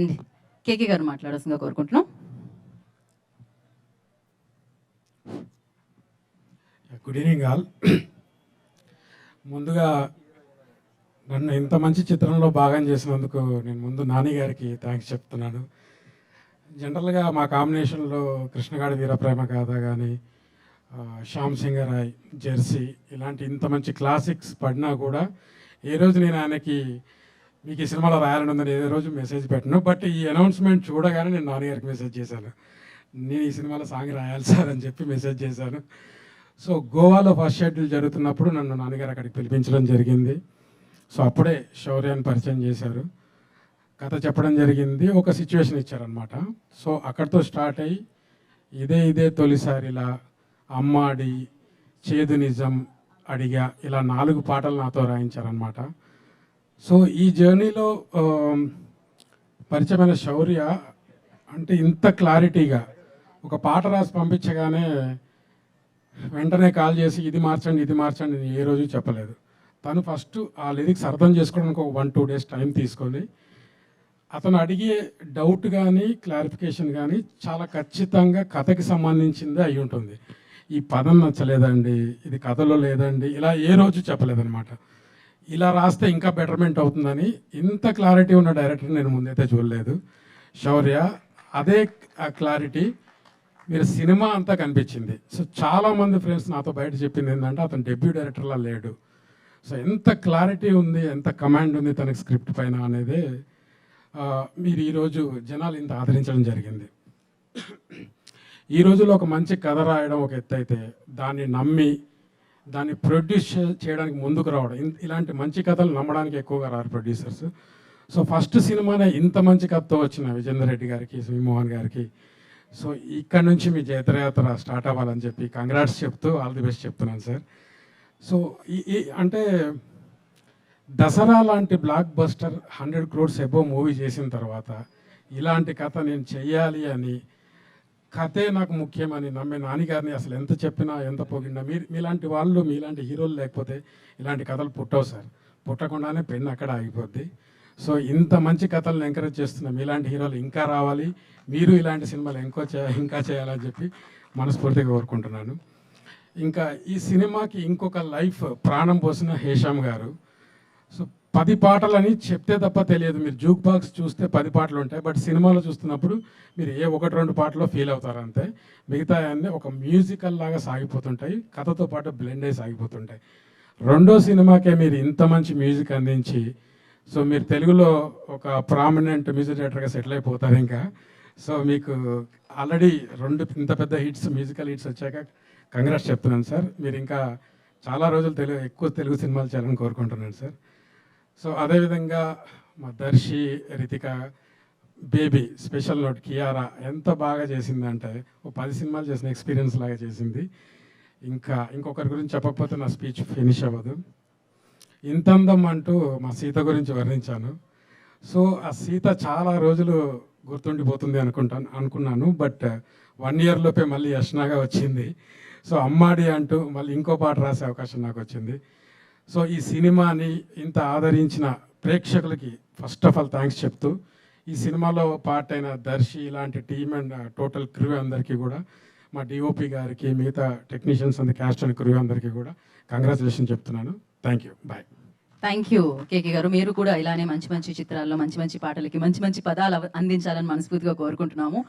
And కేకే గారు మాట్లాడాల్సిందిగా కోరుకుంటున్నాం. Good evening all. ముందుగా నన్ను ఇంత మంచి చిత్రంలో భాగం చేసినందుకు నేను ముందు నాని గారికి థ్యాంక్స్ చెప్తున్నాను. జనరల్గా మా కాంబినేషన్లో కృష్ణగాడి వీరప్రేమ గాథ కానీ, శ్యామ్ సింగరాయ్, జెర్సీ ఇలాంటి ఇంత మంచి క్లాసిక్స్ పడినా కూడా ఏ రోజు నేను ఆయనకి మీకు ఈ సినిమాలో రాయాలని ఉందని ఏ రోజు మెసేజ్ పెట్టను. బట్ ఈ అనౌన్స్మెంట్ చూడగానే నేను నాన్నగారికి మెసేజ్ చేశాను, నేను ఈ సినిమాలో సాంగ్ రాయాలి సార్ అని చెప్పి మెసేజ్ చేశాను. సో గోవాలో ఫస్ట్ షెడ్యూల్ జరుగుతున్నప్పుడు నన్ను నాన్నగారు అక్కడికి పిలిపించడం జరిగింది. సో అప్పుడే శౌర్యాన్ని పరిచయం చేశారు, కథ చెప్పడం జరిగింది, ఒక సిచ్యువేషన్ ఇచ్చారనమాట. సో అక్కడితో స్టార్ట్ అయ్యి ఇదే తొలిసారిలా, అమ్మాడి, చేదు నిజం, అడిగా ఇలా 4 పాటలు నాతో రాయించారనమాట. సో ఈ జర్నీలో పరిచయమైన శౌర్య అంటే ఇంత క్లారిటీగా ఒక పాట రాసి పంపించగానే వెంటనే కాల్ చేసి ఇది మార్చండి నేను ఏ రోజు చెప్పలేదు. తను ఫస్ట్ ఆ లిరిక్స్ అర్థం చేసుకోవడానికి ఒక 1-2 డేస్ టైం తీసుకొని అతను అడిగే డౌట్ కానీ క్లారిఫికేషన్ కానీ చాలా ఖచ్చితంగా కథకి సంబంధించిందే అయి ఉంటుంది. ఈ పదం నచ్చలేదండి, ఇది కథలో లేదండి, ఇలా ఏ రోజు చెప్పలేదన్నమాట. ఇలా రాస్తే ఇంకా బెటర్మెంట్ అవుతుందని ఇంత క్లారిటీ ఉన్న డైరెక్టర్ నేను ముందైతే చూడలేదు. శౌర్య అదే క్లారిటీ మీరు సినిమా అంతా కనిపించింది. సో చాలామంది ఫ్రెండ్స్ నాతో బయట చెప్పింది ఏంటంటే అతను డెబ్యూ డైరెక్టర్లా లేడు. సో ఎంత క్లారిటీ ఉంది, ఎంత కమాండ్ ఉంది తనకి స్క్రిప్ట్ పైన అనేది మీరు ఈరోజు జనాలు ఇంత ఆదరించడం జరిగింది. ఈ రోజులో ఒక మంచి కథ రాయడం ఒక ఎత్తు అయితే, దాన్ని నమ్మి దాన్ని ప్రొడ్యూస్ చేయడానికి ముందుకు రావడం, ఇలాంటి మంచి కథలు నమ్మడానికి ఎక్కువగా రారు ప్రొడ్యూసర్స్. సో ఫస్ట్ సినిమానే ఇంత మంచి కథతో వచ్చిన విజేందర్ రెడ్డి గారికి, శ్రీమోహన్ గారికి, సో ఇక్కడ నుంచి మీ జైత్రయాత్ర స్టార్ట్ అవ్వాలని చెప్పి కంగ్రాట్స్ చెప్తూ ఆల్ ది బెస్ట్ చెప్తున్నాను సార్. సో ఈ అంటే దసరా లాంటి block buster 100 crores above movie చేసిన తర్వాత ఇలాంటి కథ నేను చెయ్యాలి అని, కథే నాకు ముఖ్యమని నమ్మే నాన్నగారిని అసలు ఎంత చెప్పినా ఎంత పొగిడినా మీలాంటి వాళ్ళు, మీలాంటి హీరోలు లేకపోతే ఇలాంటి కథలు పుట్టవు సార్. పుట్టకుండానే పెన్ను అక్కడ ఆగిపోద్ది. సో ఇంత మంచి కథలను ఎంకరేజ్ చేస్తున్న మీలాంటి హీరోలు ఇంకా రావాలి, మీరు ఇలాంటి సినిమాలు ఇంకా చేయాలని చెప్పి మనస్ఫూర్తిగా కోరుకుంటున్నాను. ఇంకా ఈ సినిమాకి ఇంకొక లైఫ్ ప్రాణం పోసిన హేషామ్ గారు. సో 10 పాటలని చెప్తే తప్ప తెలియదు. మీరు జూక్ బాక్స్ చూస్తే 10 పాటలు ఉంటాయి, బట్ సినిమాలో చూస్తున్నప్పుడు మీరు ఏ 1-2 పాటలో ఫీల్ అవుతారు అంతే. మిగతా అన్నీ ఒక మ్యూజికల్ లాగా సాగిపోతుంటాయి, కథతో పాటు బ్లెండ్ అయి సాగిపోతుంటాయి. రెండో సినిమాకే మీరు ఇంత మంచి మ్యూజిక్ అందించి, సో మీరు తెలుగులో ఒక ప్రామినెంట్ మ్యూజిక్ డైరెక్టర్గా సెటిల్ అయిపోతారు ఇంకా. సో మీకు ఆల్రెడీ 2 ఇంత పెద్ద హిట్స్, మ్యూజికల్ హిట్స్ వచ్చాక కంగ్రాట్స్ చెప్తున్నాను సార్. మీరు ఇంకా చాలా రోజులు ఎక్కువ తెలుగు సినిమాలు చేయాలని కోరుకుంటున్నాను సార్. సో అదేవిధంగా మా Darshi, Ritika, baby, special note Kiara ఎంత బాగా చేసిందంటే ఓ 10 సినిమాలు చేసిన ఎక్స్పీరియన్స్ లాగా చేసింది. ఇంకొకరి గురించి చెప్పకపోతే నా స్పీచ్ ఫినిష్ అవ్వదు. ఇంత అందం అంటూ మా సీత గురించి వర్ణించాను. సో ఆ సీత చాలా రోజులు గుర్తుండిపోతుంది అనుకున్నాను, బట్ 1 year లోపే మళ్ళీ యష్నాగా వచ్చింది. సో అమ్మాడి అంటూ మళ్ళీ ఇంకో పాట రాసే అవకాశం నాకు వచ్చింది. సో ఈ సినిమాని ఇంత ఆదరించిన ప్రేక్షకులకి ఫస్ట్ ఆఫ్ ఆల్ థ్యాంక్స్ చెప్తూ, ఈ సినిమాలో పార్ట్ అయిన దర్శి ఇలాంటి టీమ్ అండ్ టోటల్ క్రూ అందరికీ కూడా, మా డిఓపి గారికి, మిగతా technicians and cast and crew అందరికీ కూడా కంగ్రాచులేషన్ చెప్తున్నాను. Thank you, bye. Thank you KK గారు. మీరు కూడా ఇలానే మంచి మంచి చిత్రాల్లో మంచి మంచి పాటలకి మంచి మంచి పదాలు అందించాలని మనస్ఫూర్తిగా కోరుకుంటున్నాము.